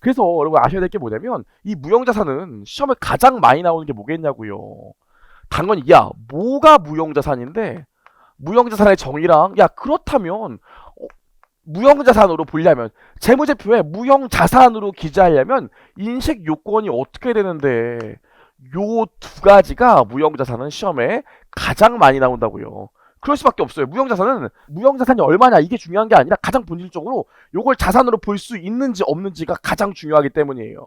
그래서 여러분 아셔야 될 게 뭐냐면 이 무형자산은 시험에 가장 많이 나오는 게 뭐겠냐고요. 당연히 야 뭐가 무형자산인데 무형자산의 정의랑 야 그렇다면 무형자산으로 보려면 재무제표에 무형자산으로 기재하려면 인식 요건이 어떻게 되는데 요 두 가지가 무형자산은 시험에 가장 많이 나온다고요. 그럴 수밖에 없어요. 무형자산은 무형자산이 얼마냐 이게 중요한 게 아니라 가장 본질적으로 요걸 자산으로 볼 수 있는지 없는지가 가장 중요하기 때문이에요.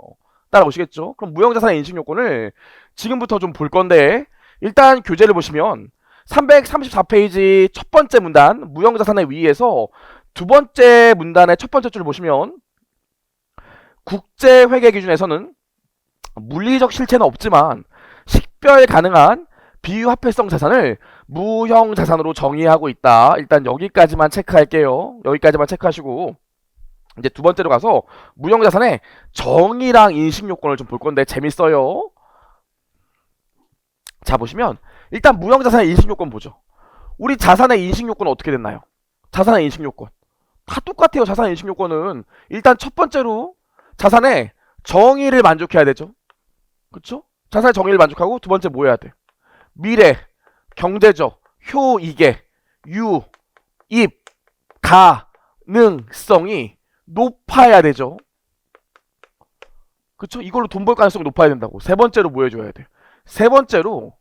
따라오시겠죠? 그럼 무형자산의 인식 요건을 지금부터 좀 볼 건데 일단 교재를 보시면 334페이지 첫 번째 문단 무형자산의 위에서 두 번째 문단의 첫 번째 줄을 보시면 국제회계 기준에서는 물리적 실체는 없지만 식별 가능한 비유화폐성 자산을 무형자산으로 정의하고 있다. 일단 여기까지만 체크할게요. 여기까지만 체크하시고 이제 두 번째로 가서 무형자산의 정의랑 인식요건을 좀 볼 건데 재밌어요. 자 보시면 일단 무형자산의 인식요건 보죠. 우리 자산의 인식요건은 어떻게 됐나요? 자산의 인식요건 다 똑같아요. 자산의 인식요건은 일단 첫 번째로 자산의 정의를 만족해야 되죠. 그쵸? 자산의 정의를 만족하고 두 번째 뭐 해야 돼? 미래, 경제적, 효이계, 유입, 가능성이 높아야 되죠. 그쵸? 이걸로 돈 벌 가능성이 높아야 된다고. 세 번째로 뭐 해줘야 돼? 세 번째로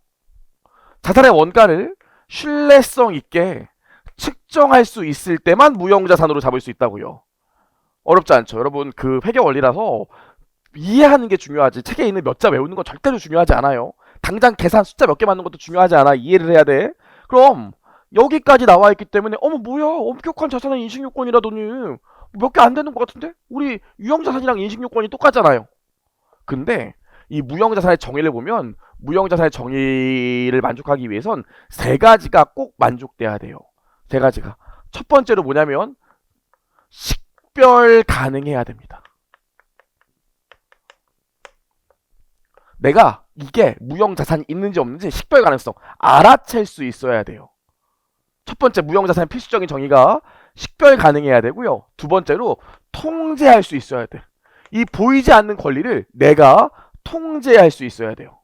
자산의 원가를 신뢰성 있게 측정할 수 있을 때만 무형자산으로 잡을 수 있다고요. 어렵지 않죠? 여러분 그 회계 원리라서 이해하는 게 중요하지 책에 있는 몇 자 외우는 건 절대로 중요하지 않아요. 당장 계산 숫자 몇 개 맞는 것도 중요하지 않아. 이해를 해야 돼. 그럼 여기까지 나와 있기 때문에 어머 뭐야 엄격한 자산의 인식요건이라더니 몇 개 안 되는 것 같은데? 우리 유형자산이랑 인식요건이 똑같잖아요. 근데 이 무형자산의 정의를 보면 무형자산의 정의를 만족하기 위해선 세 가지가 꼭 만족돼야 돼요. 세 가지가. 첫 번째로 뭐냐면 식별 가능해야 됩니다. 내가 이게 무형자산이 있는지 없는지 식별 가능성 알아챌 수 있어야 돼요. 첫 번째 무형자산의 필수적인 정의가 식별 가능해야 되고요. 두 번째로 통제할 수 있어야 돼. 이 보이지 않는 권리를 내가 통제할 수 있어야 돼요.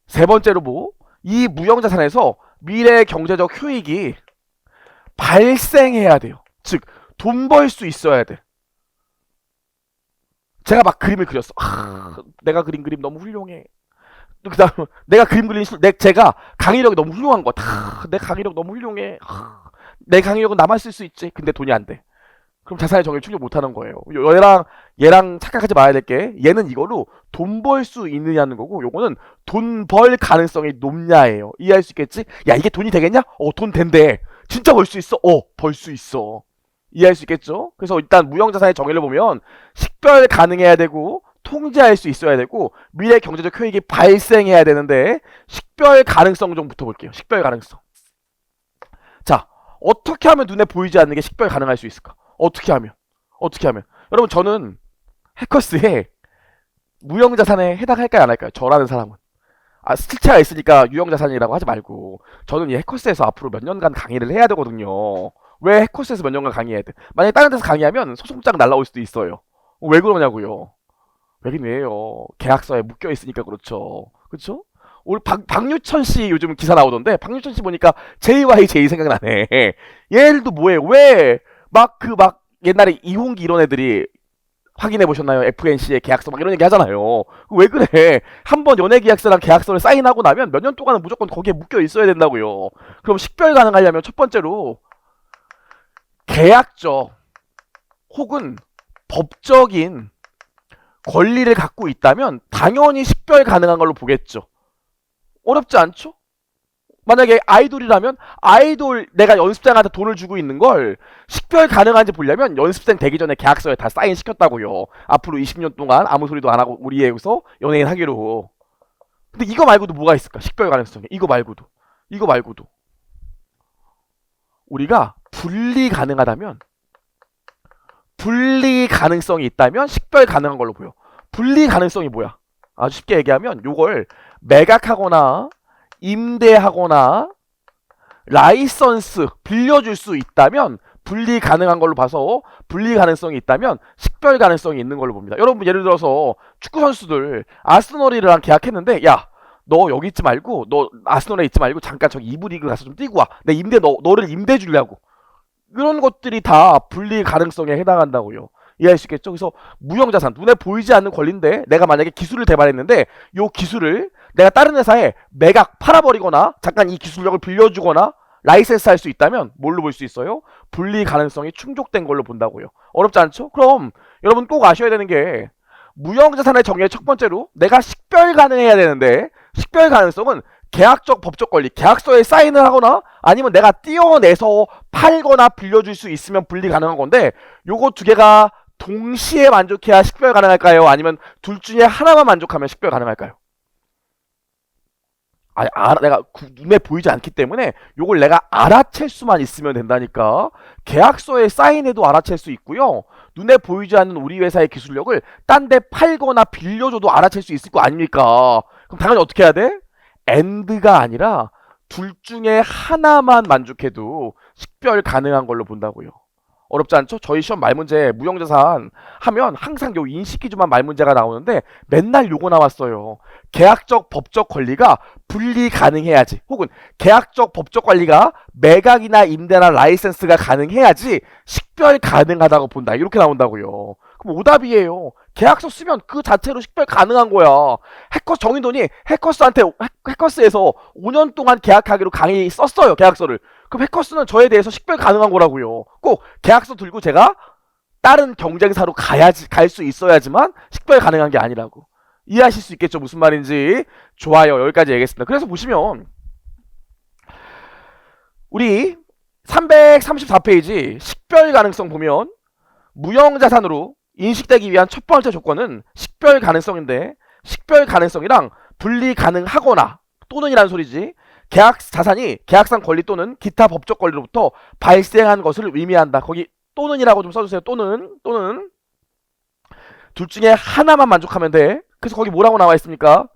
세 번째로 뭐? 이 무형자산에서 미래 경제적 효익이 발생해야 돼요. 즉, 돈 벌 수 있어야 돼. 제가 막 그림을 그렸어. 내가 그린 그림 너무 훌륭해. 그 다음, 내가 그림 그린 제가 강의력이 너무 훌륭한 거. 내 강의력 너무 훌륭해. 내 강의력은 나만 쓸 수 있지. 근데 돈이 안 돼. 그럼 자산의 정의를 충족 못 하는 거예요. 얘랑 착각하지 말아야 될 게, 얘는 이거로 돈 벌 수 있느냐는 거고, 요거는 돈 벌 가능성이 높냐예요. 이해할 수 있겠지? 야, 이게 돈이 되겠냐? 돈 된대. 진짜 벌 수 있어? 벌 수 있어. 이해할 수 있겠죠? 그래서 일단 무형자산의 정의를 보면, 식별 가능해야 되고, 통제할 수 있어야 되고, 미래 경제적 효익이 발생해야 되는데, 식별 가능성 좀 붙어볼게요. 식별 가능성. 자, 어떻게 하면 눈에 보이지 않는 게 식별 가능할 수 있을까? 어떻게 하면? 여러분 저는 해커스에 무형자산에 해당할까요 안 할까요? 저라는 사람은 실체가 있으니까 유형자산이라고 하지 말고 저는 이 해커스에서 앞으로 몇 년간 강의를 해야 되거든요. 왜 해커스에서 몇 년간 강의해야 돼? 만약에 다른 데서 강의하면 소송장 날라올 수도 있어요. 왜 그러냐고요. 왜긴 왜요. 계약서에 묶여있으니까 그렇죠. 그쵸? 우리 박유천 씨 요즘 기사 나오던데 박유천 씨 보니까 JYJ 생각나네. 얘들도 뭐해? 왜 막 옛날에 이홍기 이런 애들이 확인해 보셨나요? FNC의 계약서 막 이런 얘기 하잖아요. 왜 그래? 한번 연애 계약서랑 계약서를 사인하고 나면 몇 년 동안은 무조건 거기에 묶여 있어야 된다고요. 그럼 식별 가능하려면 첫 번째로 계약적 혹은 법적인 권리를 갖고 있다면 당연히 식별 가능한 걸로 보겠죠. 어렵지 않죠? 만약에 아이돌이라면 아이돌 내가 연습생한테 돈을 주고 있는 걸 식별 가능한지 보려면 연습생 되기 전에 계약서에 다 사인 시켰다고요. 앞으로 20년 동안 아무 소리도 안 하고 우리에서 연예인 하기로. 근데 이거 말고도 뭐가 있을까? 식별 가능성이. 이거 말고도 우리가 분리 가능하다면 분리 가능성이 있다면 식별 가능한 걸로 보여. 분리 가능성이 뭐야? 아주 쉽게 얘기하면 요걸 매각하거나 임대하거나 라이선스 빌려줄 수 있다면 분리 가능한 걸로 봐서 분리 가능성이 있다면 식별 가능성이 있는 걸로 봅니다. 여러분 예를 들어서 축구 선수들 아스널이랑 계약했는데 야 너 여기 있지 말고 너 아스널에 있지 말고 잠깐 저기 2부 리그 가서 좀 뛰고 와. 내 임대 너를 임대 주려고. 이런 것들이 다 분리 가능성에 해당한다고요. 이해할 수 있겠죠? 그래서 무형자산, 눈에 보이지 않는 권리인데 내가 만약에 기술을 개발했는데 이 기술을 내가 다른 회사에 매각 팔아버리거나 잠깐 이 기술력을 빌려주거나 라이센스 할 수 있다면 뭘로 볼 수 있어요? 분리 가능성이 충족된 걸로 본다고요. 어렵지 않죠? 그럼 여러분 꼭 아셔야 되는 게 무형자산의 정의의 첫 번째로 내가 식별 가능해야 되는데 식별 가능성은 계약적 법적 권리, 계약서에 사인을 하거나 아니면 내가 띄어내서 팔거나 빌려줄 수 있으면 분리 가능한 건데 요거 두 개가 동시에 만족해야 식별 가능할까요? 아니면 둘 중에 하나만 만족하면 식별 가능할까요? 내가 눈에 보이지 않기 때문에 요걸 내가 알아챌 수만 있으면 된다니까. 계약서에 사인해도 알아챌 수 있고요. 눈에 보이지 않는 우리 회사의 기술력을 딴 데 팔거나 빌려줘도 알아챌 수 있을 거 아닙니까? 그럼 당연히 어떻게 해야 돼? AND가 아니라 둘 중에 하나만 만족해도 식별 가능한 걸로 본다고요. 어렵지 않죠? 저희 시험 말문제 무형자산 하면 항상 요 인식 기준만 말문제가 나오는데 맨날 요거 나왔어요. 계약적 법적 권리가 분리 가능해야지 혹은 계약적 법적 권리가 매각이나 임대나 라이센스가 가능해야지 식별 가능하다고 본다. 이렇게 나온다고요. 그럼 오답이에요. 계약서 쓰면 그 자체로 식별 가능한 거야. 해커스 정인돈이 해커스에서 5년 동안 계약하기로 강의 썼어요. 계약서를. 그럼 해커스는 저에 대해서 식별 가능한 거라고요. 꼭 계약서 들고 제가 다른 경쟁사로 갈 수 있어야지만 식별 가능한 게 아니라고. 이해하실 수 있겠죠? 무슨 말인지. 좋아요. 여기까지 얘기했습니다. 그래서 보시면 우리 334페이지 식별 가능성 보면 무형자산으로 인식되기 위한 첫 번째 조건은 식별 가능성인데 식별 가능성이랑 분리 가능하거나 또는이라는 소리지. 계약 자산이 계약상 권리 또는 기타 법적 권리로부터 발생한 것을 의미한다. 거기 또는이라고 좀 써주세요. 또는 둘 중에 하나만 만족하면 돼. 그래서 거기 뭐라고 나와 있습니까?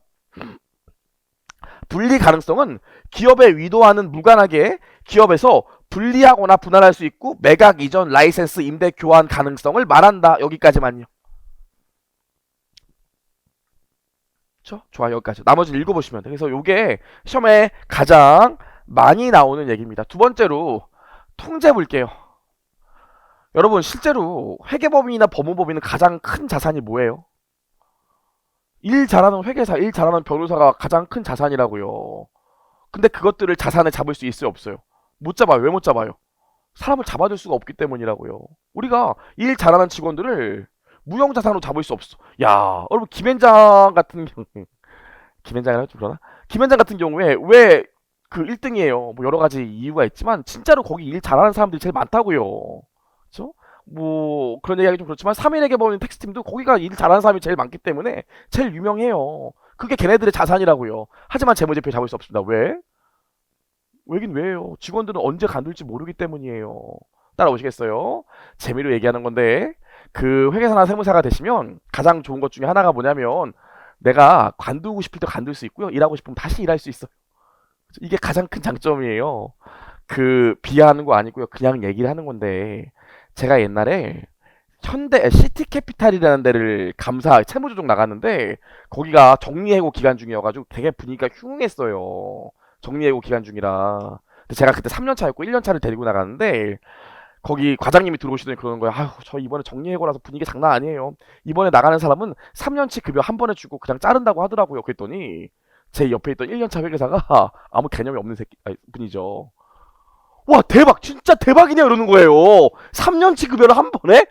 분리 가능성은 기업에 위도하는 무관하게 기업에서 분리하거나 분할할 수 있고 매각 이전 라이센스 임대 교환 가능성을 말한다. 여기까지만요. 그렇죠? 좋아 여기까지. 나머지는 읽어보시면 돼. 그래서 요게 시험에 가장 많이 나오는 얘기입니다. 두 번째로 통제 볼게요. 여러분 실제로 회계법인이나 법무법인은 가장 큰 자산이 뭐예요? 일 잘하는 회계사, 일 잘하는 변호사가 가장 큰 자산이라고요. 근데 그것들을 자산에 잡을 수 있어요, 없어요? 못 잡아요. 왜 못 잡아요? 사람을 잡아줄 수가 없기 때문이라고요. 우리가 일 잘하는 직원들을 무형자산으로 잡을 수 없어. 야, 여러분 김현장 같은 경우, 김현장이라 좀 그러나? 김현장 같은 경우에 왜 그 1등이에요? 뭐 여러 가지 이유가 있지만 진짜로 거기 일 잘하는 사람들이 제일 많다고요. 그렇죠? 뭐 그런 얘기하기 좀 그렇지만 3인에게 보는 텍스팀도 거기가 일 잘하는 사람이 제일 많기 때문에 제일 유명해요. 그게 걔네들의 자산이라고요. 하지만 재무제표 잡을 수 없습니다. 왜? 왜긴 왜요? 직원들은 언제 간둘지 모르기 때문이에요. 따라오시겠어요? 재미로 얘기하는 건데 그 회계사나 세무사가 되시면 가장 좋은 것 중에 하나가 뭐냐면 내가 관두고 싶을 때 관둘 수 있고요. 일하고 싶으면 다시 일할 수 있어요. 이게 가장 큰 장점이에요. 그 비하하는 거 아니고요. 그냥 얘기를 하는 건데 제가 옛날에 현대 시티캐피탈이라는 데를 감사 채무조정 나갔는데 거기가 정리해고 기간 중이어가지고 되게 분위기가 흉했어요. 정리해고 기간 중이라. 근데 제가 그때 3년차였고 1년차를 데리고 나갔는데 거기 과장님이 들어오시더니 그러는 거예요. 아휴 저 이번에 정리해고라서 분위기 장난 아니에요. 이번에 나가는 사람은 3년치 급여 한 번에 주고 그냥 자른다고 하더라고요. 그랬더니 제 옆에 있던 1년차 회계사가 아무 개념이 없는 분이죠. 와 대박 진짜 대박이네 이러는 거예요. 3년치 급여를 한 번에?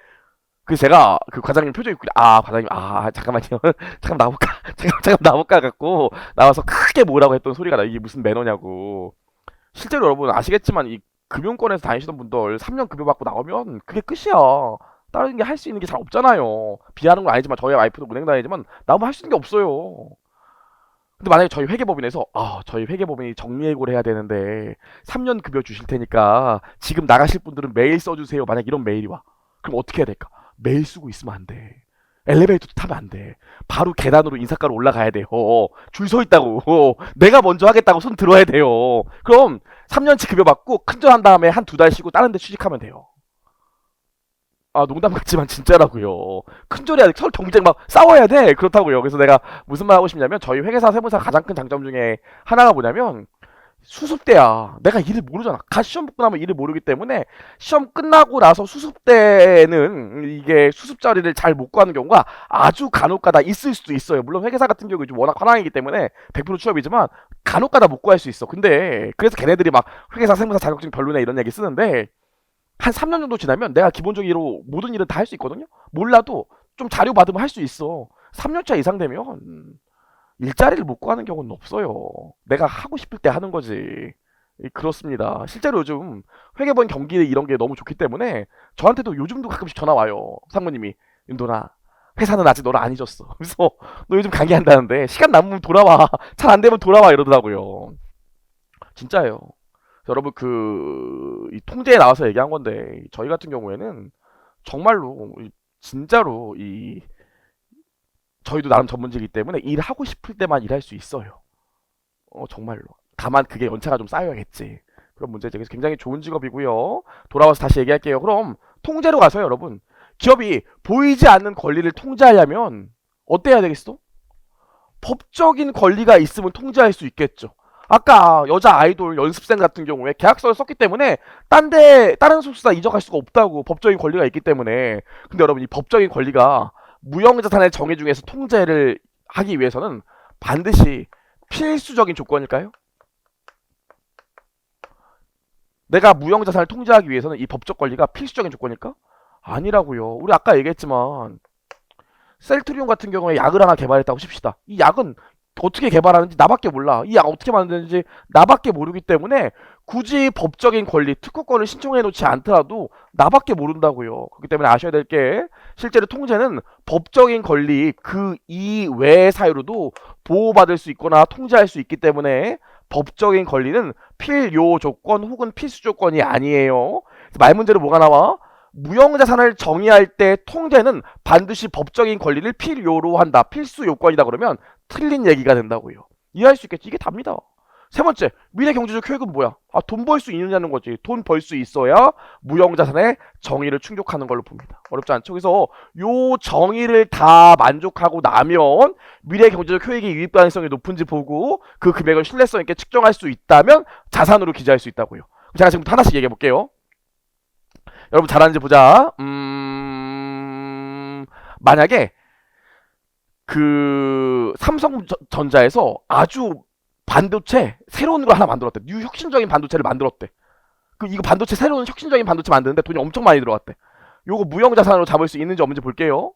그래서 제가 그 과장님 표정이 있고 과장님 잠깐만요. 잠깐 나볼까 잠깐 나볼까 갖고 나와서 크게 뭐라고 했던 소리가 나. 이게 무슨 매너냐고. 실제로 여러분 아시겠지만 이 금융권에서 다니시던 분들 3년 급여 받고 나오면 그게 끝이야. 다른 게 할 수 있는 게 잘 없잖아요. 비하는 건 아니지만 저희 와이프도 은행 다니지만 나오면 할 수 있는 게 없어요. 근데 만약에 저희 회계법인에서 저희 회계법인이 정리해고를 해야 되는데 3년 급여 주실 테니까 지금 나가실 분들은 메일 써주세요. 만약 이런 메일이 와. 그럼 어떻게 해야 될까? 메일 쓰고 있으면 안 돼. 엘리베이터도 타면 안 돼. 바로 계단으로 인사가로 올라가야 돼요. 줄 서 있다고. 내가 먼저 하겠다고 손 들어야 돼요. 그럼 3년치 급여 받고 큰절한 다음에 한 두 달 쉬고 다른 데 취직하면 돼요. 아, 농담 같지만 진짜라고요. 큰소리 서로 경쟁 막 싸워야 돼. 그렇다고요. 그래서 내가 무슨 말 하고 싶냐면 저희 회계사 세무사 가장 큰 장점 중에 하나가 뭐냐면 수습대야. 내가 일을 모르잖아. 갓 시험 붙고 나면 일을 모르기 때문에 시험 끝나고 나서 수습대는 이게 수습 자리를 잘 못 구하는 경우가 아주 간혹가다 있을 수도 있어요. 물론 회계사 같은 경우 좀 워낙 화랑이기 때문에 100% 취업이지만 간혹가다 못 구할 수 있어. 근데 그래서 걔네들이 막 회계사 세무사 자격증 별로네 이런 얘기 쓰는데 한 3년 정도 지나면 내가 기본적으로 모든 일은 다 할 수 있거든요. 몰라도 좀 자료 받으면 할 수 있어. 3년차 이상 되면 일자리를 못 구하는 경우는 없어요. 내가 하고 싶을 때 하는 거지. 그렇습니다. 실제로 요즘 회계본 경기 이런 게 너무 좋기 때문에 저한테도 요즘도 가끔씩 전화 와요. 상무님이 윤도나 회사는 아직 너를 안 잊었어. 그래서 너 요즘 강의한다는데 시간 남으면 돌아와. 잘 안 되면 돌아와 이러더라고요. 진짜예요. 여러분 이 통제에 나와서 얘기한 건데 저희 같은 경우에는 정말로 진짜로 저희도 나름 전문직이기 때문에 일하고 싶을 때만 일할 수 있어요. 정말로. 다만 그게 연차가 좀 쌓여야겠지. 그런 문제죠. 그래서 굉장히 좋은 직업이고요. 돌아와서 다시 얘기할게요. 그럼 통제로 가서요, 여러분. 기업이 보이지 않는 권리를 통제하려면 어때야 되겠어? 법적인 권리가 있으면 통제할 수 있겠죠. 아까 여자 아이돌 연습생 같은 경우에 계약서를 썼기 때문에 다른 소속사 이적할 수가 없다고 법적인 권리가 있기 때문에. 근데 여러분 이 법적인 권리가 무형자산의 정의 중에서 통제를 하기 위해서는 반드시 필수적인 조건일까요? 내가 무형자산을 통제하기 위해서는 이 법적 권리가 필수적인 조건일까? 아니라고요. 우리 아까 얘기했지만 셀트리온 같은 경우에 약을 하나 개발했다고 칩시다. 이 약은 어떻게 개발하는지 나밖에 몰라. 이 약 어떻게 만드는지 나밖에 모르기 때문에 굳이 법적인 권리, 특허권을 신청해 놓지 않더라도 나밖에 모른다고요. 그렇기 때문에 아셔야 될 게 실제로 통제는 법적인 권리 그 이외의 사유로도 보호받을 수 있거나 통제할 수 있기 때문에 법적인 권리는 필요 조건 혹은 필수 조건이 아니에요. 말 문제로 뭐가 나와? 무형자산을 정의할 때 통제는 반드시 법적인 권리를 필요로 한다. 필수 요건이다 그러면 틀린 얘기가 된다고요. 이해할 수 있겠지? 이게 답니다. 세 번째, 미래 경제적 효익은 뭐야? 돈 벌 수 있느냐는 거지. 돈 벌 수 있어야 무형자산의 정의를 충족하는 걸로 봅니다. 어렵지 않죠? 그래서 요 정의를 다 만족하고 나면 미래 경제적 효익이 유입 가능성이 높은지 보고 그 금액을 신뢰성 있게 측정할 수 있다면 자산으로 기재할 수 있다고요. 제가 지금부터 하나씩 얘기해 볼게요. 여러분 잘하는지 보자. 만약에 삼성전자에서 아주 반도체 새로운 걸 하나 만들었대. 뉴 혁신적인 반도체를 만들었대. 이거 반도체 새로운 혁신적인 반도체 만드는데 돈이 엄청 많이 들어갔대. 요거 무형자산으로 잡을 수 있는지 없는지 볼게요.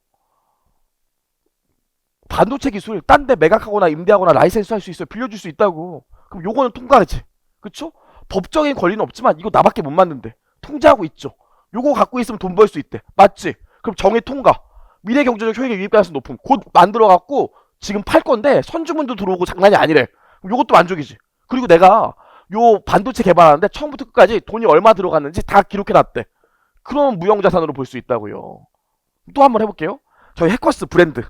반도체 기술 딴 데 매각하거나 임대하거나 라이센스 할 수 있어요. 빌려줄 수 있다고. 그럼 요거는 통과하지. 그쵸? 법적인 권리는 없지만 이거 나밖에 못 만든대. 통제하고 있죠. 요거 갖고 있으면 돈 벌 수 있대. 맞지? 그럼 정의 통과. 미래 경제적 효익의 유입 가능성 높음. 곧 만들어갖고 지금 팔 건데 선주문도 들어오고 장난이 아니래. 그럼 요것도 만족이지. 그리고 내가 요 반도체 개발하는데 처음부터 끝까지 돈이 얼마 들어갔는지 다 기록해놨대. 그럼 무형자산으로 볼 수 있다고요. 또 한번 해볼게요. 저희 해커스 브랜드.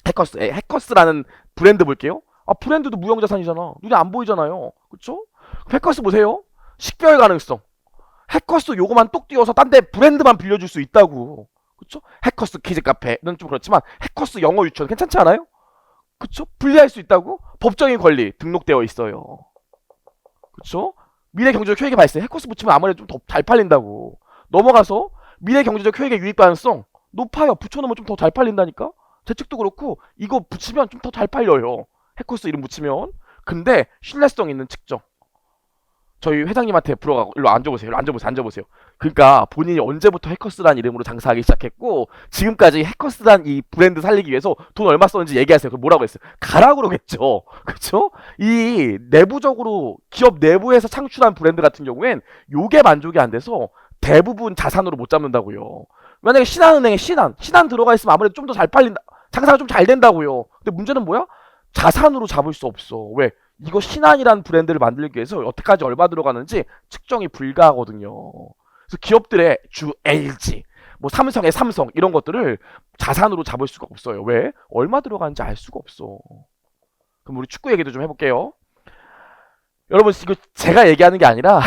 해커스라는 브랜드 볼게요. 브랜드도 무형자산이잖아. 눈에 안 보이잖아요. 그쵸? 해커스 보세요. 식별 가능성. 해커스 요거만 똑 띄워서 딴 데 브랜드만 빌려줄 수 있다고. 그쵸? 해커스 키즈 카페는 좀 그렇지만 해커스 영어 유치원 괜찮지 않아요? 그쵸? 분리할 수 있다고? 법적인 권리 등록되어 있어요. 그쵸? 미래 경제적 효익이 발생. 해커스 붙이면 아무래도 좀 더 잘 팔린다고. 넘어가서 미래 경제적 효익의 유입 가능성 높아요. 붙여놓으면 좀 더 잘 팔린다니까? 제 책도 그렇고 이거 붙이면 좀 더 잘 팔려요. 해커스 이름 붙이면. 근데 신뢰성 있는 측정. 저희 회장님한테 불어가고 일로 앉아보세요. 앉아보세요. 그러니까 본인이 언제부터 해커스란 이름으로 장사하기 시작했고 지금까지 해커스란 이 브랜드 살리기 위해서 돈 얼마 썼는지 얘기하세요. 그럼 뭐라고 했어요? 가라 그러겠죠. 그렇죠? 이 내부적으로 기업 내부에서 창출한 브랜드 같은 경우엔 요게 만족이 안 돼서 대부분 자산으로 못 잡는다고요. 만약에 신한은행에 신한 들어가 있으면 아무래도 좀 더 잘 팔린다. 장사가 좀 잘 된다고요. 근데 문제는 뭐야? 자산으로 잡을 수 없어. 왜? 이거 신한이라는 브랜드를 만들기 위해서 여태까지 얼마 들어가는지 측정이 불가하거든요. 그래서 기업들의 주 LG, 뭐 삼성의 삼성 이런 것들을 자산으로 잡을 수가 없어요. 왜? 얼마 들어가는지 알 수가 없어. 그럼 우리 축구 얘기도 좀 해볼게요. 여러분 이거 제가 얘기하는 게 아니라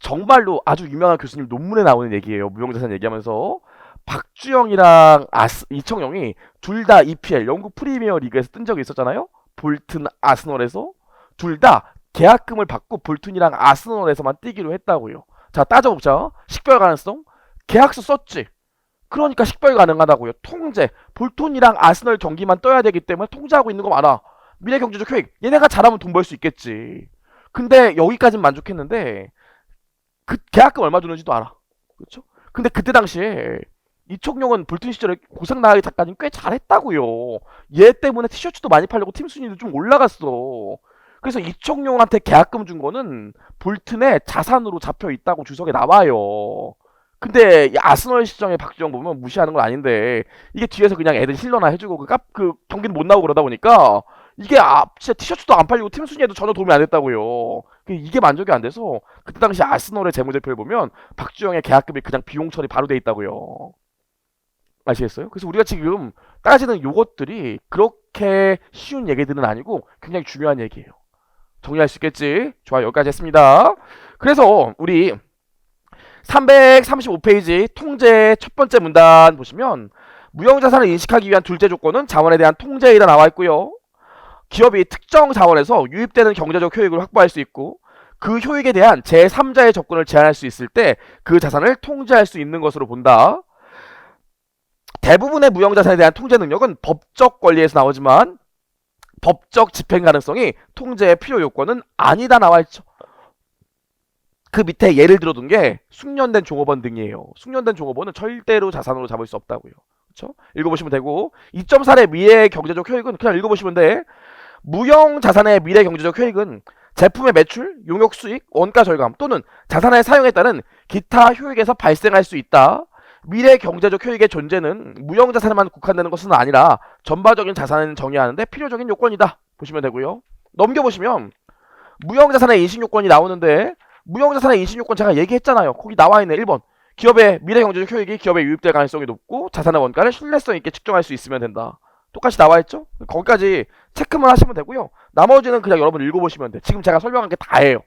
정말로 아주 유명한 교수님 논문에 나오는 얘기예요. 무형자산 얘기하면서 박주영이랑 이청용이 둘 다 EPL 영국 프리미어 리그에서 뜬 적이 있었잖아요. 볼튼 아스널에서 둘 다 계약금을 받고 볼튼이랑 아스널에서만 뛰기로 했다고요. 자, 따져보자. 식별 가능성 계약서 썼지. 그러니까 식별 가능하다고요. 통제 볼튼이랑 아스널 경기만 떠야 되기 때문에 통제하고 있는 거 많아. 미래 경제적 효익 얘네가 잘하면 돈 벌 수 있겠지. 근데 여기까진 만족했는데 그 계약금 얼마 주는지도 알아. 그렇죠? 근데 그때 당시에 이청용은 볼튼 시절에 고생 나가기 작가님 꽤 잘했다고요. 얘 때문에 티셔츠도 많이 팔려고 팀 순위도 좀 올라갔어. 그래서 이청용한테 계약금 준 거는 볼튼의 자산으로 잡혀 있다고 주석에 나와요. 근데 이 아스널 시장의 박주영 보면 무시하는 건 아닌데 이게 뒤에서 그냥 애들 힐러나 해주고 그 경기는 못 나오고 그러다 보니까 이게 진짜 티셔츠도 안 팔리고 팀 순위에도 전혀 도움이 안 됐다고요. 이게 만족이 안 돼서 그때 당시 아스널의 재무제표를 보면 박주영의 계약금이 그냥 비용 처리 바로 돼 있다고요. 아시겠어요? 그래서 우리가 지금 따지는 요것들이 그렇게 쉬운 얘기들은 아니고 굉장히 중요한 얘기예요. 정리할 수 있겠지? 좋아요. 여기까지 했습니다. 그래서 우리 335페이지 통제 첫 번째 문단 보시면 무형자산을 인식하기 위한 둘째 조건은 자원에 대한 통제이다 나와 있고요. 기업이 특정 자원에서 유입되는 경제적 효익을 확보할 수 있고 그 효익에 대한 제3자의 접근을 제한할 수 있을 때 그 자산을 통제할 수 있는 것으로 본다. 대부분의 무형자산에 대한 통제 능력은 법적 권리에서 나오지만 법적 집행 가능성이 통제의 필요 요건은 아니다 나와 있죠. 그 밑에 예를 들어둔 게 숙련된 종업원 등이에요. 숙련된 종업원은 절대로 자산으로 잡을 수 없다고요. 그렇죠? 읽어보시면 되고 2.4의 미래 경제적 효익은 그냥 읽어보시면 돼. 무형 자산의 미래 경제적 효익은 제품의 매출, 용역 수익, 원가 절감 또는 자산의 사용에 따른 기타 효익에서 발생할 수 있다. 미래 경제적 효익의 존재는 무형 자산에만 국한되는 것은 아니라 전반적인 자산을 정의하는데 필요적인 요건이다. 보시면 되고요. 넘겨보시면 무형 자산의 인식 요건이 나오는데 무형 자산의 인식 요건 제가 얘기했잖아요. 거기 나와 있네. 1번. 기업의 미래 경제적 효익이 기업에 유입될 가능성이 높고 자산의 원가를 신뢰성 있게 측정할 수 있으면 된다. 똑같이 나와 있죠? 거기까지 체크만 하시면 되고요. 나머지는 그냥 여러분 읽어보시면 돼. 지금 제가 설명한 게 다예요.